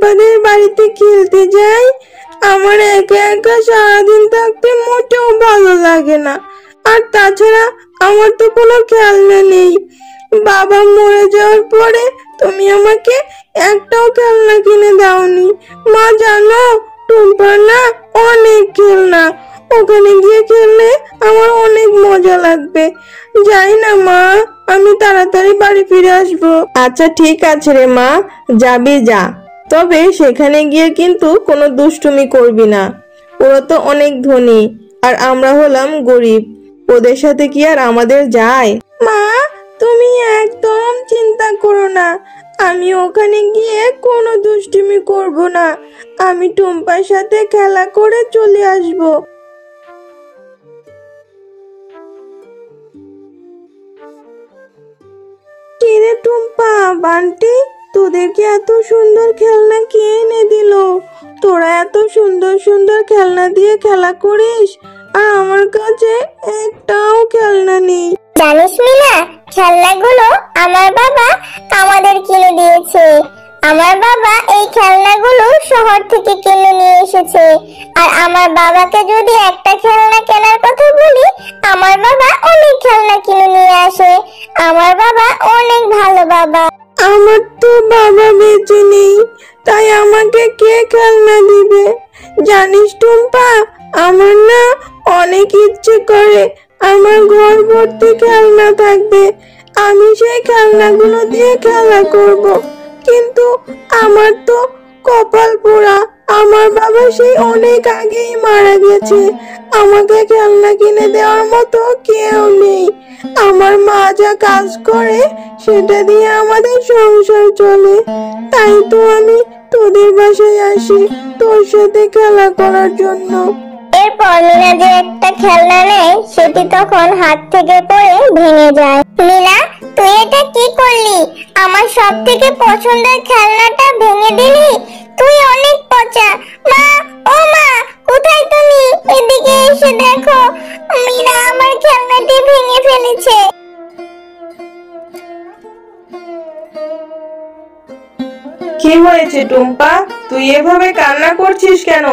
টুম্পাদের বাড়িতে খেলতে যাই, আমার একা একা সারাদিন থাকতে মোটেও ভালো লাগে না। আর তাছাড়া আমার তো কোনো খেলনা নেই। বাবা মরে যাওয়ার পরে তুমি আমাকে একটাও খেলনা কিনে দাওনি। মা জানো, টুম্পার না অনেক খেলনা, ওখানে গিয়ে খেললে আমার অনেক মজা লাগবে। যাই না মা, আমি তাড়াতাড়ি বাড়ি ফিরে আসবো। আচ্ছা ঠিক আছে রে মা, যাবি যা, তবে সেখানে গিয়ে কিন্তু কোনো দুষ্টুমি করবি না। ওরা তো অনেক ধনী আর আমরা হলাম গরিব, ওদের সাথে কি আর আমাদের যায়? মা, তুমি একদম চিন্তা করো না, আমি ওখানে গিয়ে কোনো দুষ্টুমি করব না। আমি টুম্পার সাথে খেলা করে চলে আসবো। কিরে টুম্পা, বান্টি, তোদেরকে এত সুন্দর খেলনা কে এনে দিল? তোরা এত সুন্দর সুন্দর খেলনা দিয়ে খেলা করিস, আর আমার কাছে একটাও খেলনা নেই। জানিস মিনা, খেলনাগুলো আমার বাবা আমাদের কিনে দিয়েছে। আমার বাবা এই খেলনাগুলো শহর থেকে কিনে নিয়ে এসেছে। আর আমার বাবাকে যদি একটা খেলনা কেনার কথা বলি, আমার বাবা অনেক খেলনা কিনে নিয়ে আসে। আমার বাবা অনেক ভালো বাবা। আমার তো বাবা বেঁচে নেই, তাই আমাকে কে খেলনা দিবে? জানিস টুম্পা, আমার না অনেক ইচ্ছে করে আমার ঘর ভর্তি খেলনা থাকবে, আমি সেই খেলনাগুলো দিয়ে খেলা করব। কিন্তু আমার তো কপাল পোড়া, আমার বাবা সেই অনেক আগেই মারা গেছে। আমাকে খেলনা কিনে দেওয়ার মতো কেউ নেই। আমার মা যা কাজ করে সেটা দিয়ে আমাদের সংসার চলে। তাই তো আমি তোদের বাসায় আসি তোর সাথে খেলা করার জন্য। এরপর মিনা যে একটা খেলনা নেয়, সেটি তখন হাত থেকে পড়ে ভেঙে যায়। মিনা, তুই এটা কি করলি? আমার সব থেকে পছন্দের খেলনাটা ভেঙে দিলি। তুই অনেক পচা। মা, ও মা, কোথায় তুমি? এদিকে এসে দেখো, মিনা আমার খেলনাটি ভেঙে ফেলেছে। কি হয়েছে টুম্পা, তুই এভাবে কান্না করছিস কেন?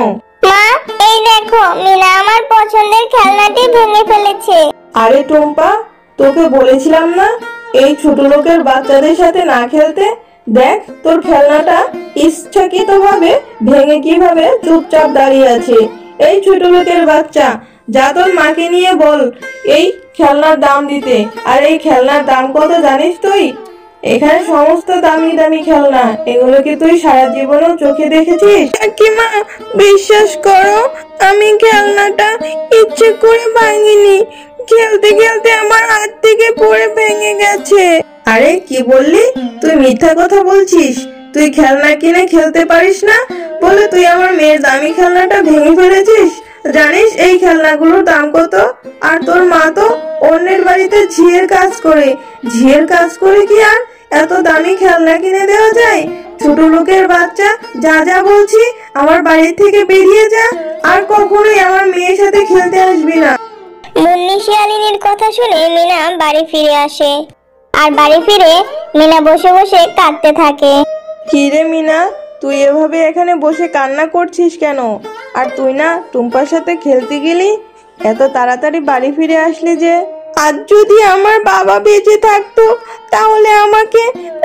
মা, এই দেখো, মিনা আমার পছন্দের খেলনাটি ভেঙে ফেলেছে। আরে টুম্পা, তোকে বলেছিলাম না এই ছোট লোকের বাচ্চাদের সাথে না খেলতে? দেখ তোর খেলনাটা ইচ্ছাকৃতভাবে ভেঙে কিভাবে চুপচাপ দাঁড়িয়ে আছে। এই ছোট লোকের বাচ্চা, যা তোর মাকে নিয়ে বল এই খেলনার দাম দিতে। আর এই খেলনার দাম কত জানিস তুই? এখানে সমস্ত দামি দামি খেলনা, এগুলো কি তুই সারা জীবনেও চোখে দেখেছিস? কাকিমা, বিশ্বাস করো, আমি খেলনাটা ইচ্ছে করে ভাঙিনি, খেলতে খেলতে আমার হাত থেকে পড়ে ভেঙে গেছে। আরে কি বললি? তুই মিথ্যা কথা বলছিস। তুই খেলনা কিনে খেলতে পারিস না বলে তুই আমার মেয়ের দামি খেলনাটা ভেঙে ফেলেছিস। জানিস এই খেলনাগুলোর দাম কত? আর তোর মা তো অন্যের বাড়িতে ঝিয়ের কাজ করে। ঝিয়ের কাজ করে কি আর এত দামি খেলনা কিনে দেওয়া যায়? ছোট লোকের বাচ্চা, যা যা বলছি আমার বাড়ি থেকে বেরিয়ে যা, আর কখনোই আমার মেয়ের সাথে খেলতে আসবি না। মুন্নি শিয়ালিনীর কথা শুনে মিনা বাড়ি ফিরে আসে। আর বাড়ি ফিরে মিনা বসে বসে কাঁদতে থাকে। কি রে মিনা, তুই এভাবে এখানে বসে কান্না করছিস কেন? আর তুই না টুম্পার সাথে খেলতে গেলি, এত তাড়াতাড়ি বাড়ি ফিরে আসলি যে? আজ যদি আমার বাবা বেঁচে থাকতো তাহলে আমাকে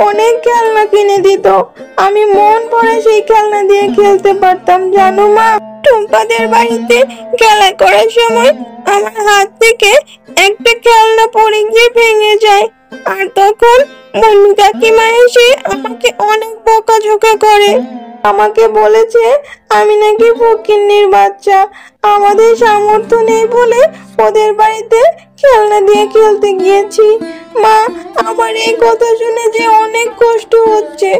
অনেক খেলনা কিনে দিত, আমি মন ভরে সেই খেলনা দিয়ে খেলতে পারতাম। জানো মা, টুম্পাদের বাড়িতে খেলা করার সময় আমার হাত থেকে একটা খেলনা পড়ে গিয়ে ভেঙে যায়, আর তখন মুন্নি কাকিমা এসে আমাকে অনেক বকাঝকা করে। আমাকে বলেছে আমি নাকি ফকিন্নির বাচ্চা, আমাদের সামর্থ্য নেই বলে ওদের বাড়িতে খেলনা দিয়ে খেলতে গিয়েছি। মা, আমার এই কথা শুনে যে অনেক কষ্ট হচ্ছে।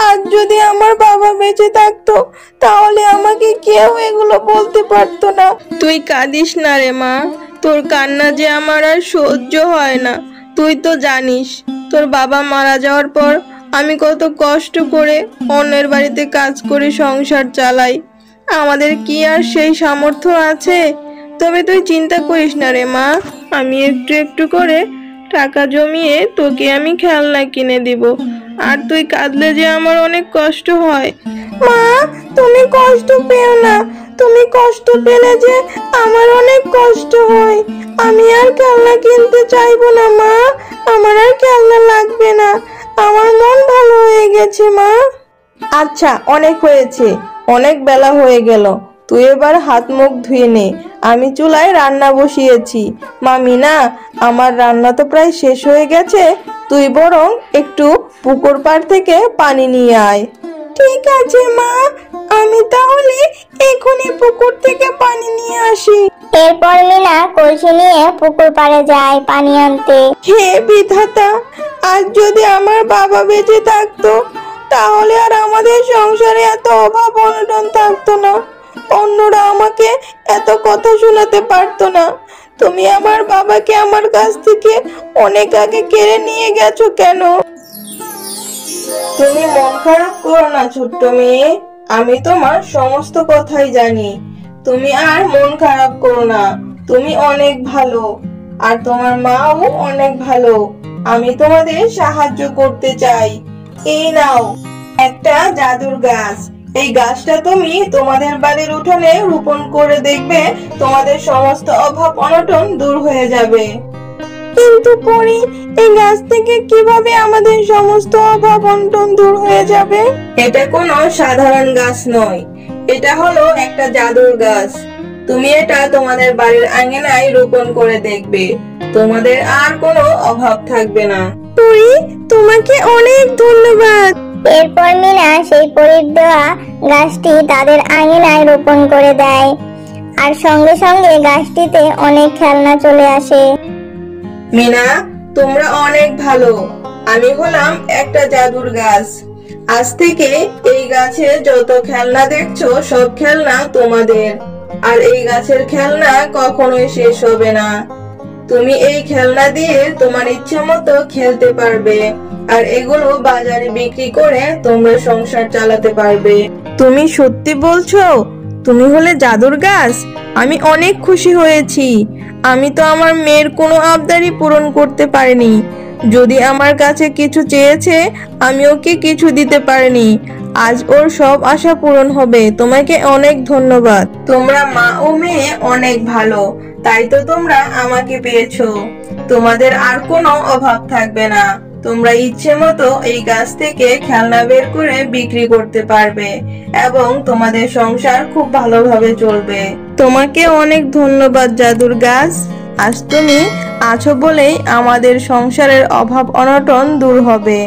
আজ যদি আমার বাবা বেঁচে থাকতো তাহলে আমাকে কেউ এগুলো বলতে পারতো না। তুই কাঁদিস না রে মা, তোর কান্না যে আমার আর সহ্য হয় না। তুই তো জানিস তোর বাবা মারা যাওয়ার পর আমি কত কষ্ট করে অন্যের বাড়িতে কাজ করে সংসার চালাই। আমাদের কি আর সেই সামর্থ্য আছে? তবে তুই চিন্তা করিস না রে মা, আমি একটু একটু করে টাকা জমিয়ে তোকে আমি খেলনা কিনে দিব, আর তুই কাঁদলে যে আমার অনেক কষ্ট হয়। মা, তুমি কষ্ট পেও না। তুমি কষ্ট পেলে যে আমার অনেক কষ্ট হয়। আমি আর খেলনা কিনতে চাইবো না মা। আমার আর খেলনা লাগবে না। আমার মন ভালো হয়ে গেছে মা। আচ্ছা, অনেক হয়েছে, অনেক বেলা হয়ে গেল। তুই এবার হাত মুখ ধুয়ে নে। আমি চুলায় রান্না বসিয়েছি। মা মিনা, আমার রান্না তো প্রায় শেষ হয়ে গেছে। তুই বরং একটু পুকুর পাড় থেকে পানি নিয়ে আয়। ঠিক আছে মা, আমি তাহলে এখনই পুকুর থেকে পানি নিয়ে আসি। এরপর মিনা কলসি নিয়ে পুকুর পাড়ে যায় পানি আনতে। হে বিধাতা, আজ যদি আমার বাবা বেঁচে থাকতো তাহলে আর আমাদের সংসারে এত অভাব অনটন থাকতো না। অন্যরা আমাকে এত কথা শোনাতে পারতো না। তুমি আমার বাবাকে আমার কাছ থেকে অনেক আগে কেড়ে নিয়ে গেছো কেন? তুমি মন খারাপ করো না ছোট্ট মেয়ে। আমি তোমার সমস্ত কথাই জানি। তুমি আর মন খারাপ করো না। তুমি অনেক ভালো, আর তোমার মাও অনেক ভালো। আমি তোমাদের সাহায্য করতে চাই। এই নাও একটা জাদুর গাছ। এই গাছটা তুমি তোমাদের বাড়ির উঠানে রোপণ করে দেখবে, তোমাদের সমস্ত অভাব অনটন দূর হয়ে যাবে। কিন্তু পরি, এই গাছ থেকে কিভাবে আমাদের সমস্ত অভাব অনটন দূর হয়ে যাবে? এটা কোনো সাধারণ গাছ নয়। এটা হলো একটা জাদুর গাছ। তুমি এটা তোমাদের বাড়ির আঙ্গিনায় রোপণ করে দেখবে, তোমাদের আর কোনো অভাব থাকবে না। পরি, তোমাকে অনেক ধন্যবাদ। এরপর মিনা সেই পরীর দেওয়া গাছটি তাদের আঙিনায় রোপণ করে দেয়, আর সঙ্গে সঙ্গে গাছটিতে অনেক খেলনা চলে আসে। মিনা, তোমরা অনেক ভালো। আমি হলাম একটা জাদুর গাছ। আজ থেকে এই গাছে যত খেলনা দেখছো সব খেলনা তোমাদের। আর এই গাছের খেলনা কখনোই শেষ হবে না। তুমি এই খেলনা দিয়ে তোমার ইচ্ছে মতো খেলতে পারবে, আর এগুলো বাজারে বিক্রি করে তোমরা সংসার চালাতে পারবে। তুমি সত্যি বলছো? তুমি হলে জাদুর গাছ? আমি অনেক খুশি হয়েছি। আমি তো আমার মেয়ের কোনো আবদারই পূরণ করতে পারিনি। যদি আমার কাছে কিছু চেয়েছে, আমি ওকে কিছু দিতে পারিনি। আজ ওর সব আশা পূরণ হবে। তোমাকে অনেক ধন্যবাদ। তোমরা মা ও মেয়ে অনেক ভালো, তাই তো তোমরা আমাকে পেয়েছো। তোমাদের আর কোনো অভাব থাকবে না। তোমরা ইচ্ছে মতো এই গাছ থেকে খেলনা বের করে বিক্রি করতে পারবে, এবং তোমাদের সংসার খুব ভালোভাবে চলবে। তোমাকে অনেক ধন্যবাদ জাদুর গাছ। আজ তুমি আছো বলেই আমাদের সংসারের অভাব অনটন দূর হবে।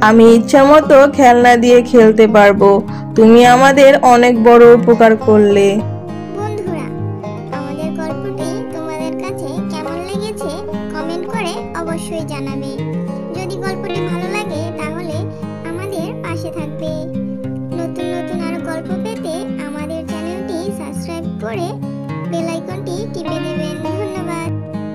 আমি ইচ্ছা মতো খেলনা দিয়ে খেলতে পারবো। তুমি আমাদের অনেক বড় উপকার করলে। বন্ধুরা, আমাদের গল্পটি তোমাদের কাছে কেমন লেগেছে কমেন্ট করে অবশ্যই জানাবে।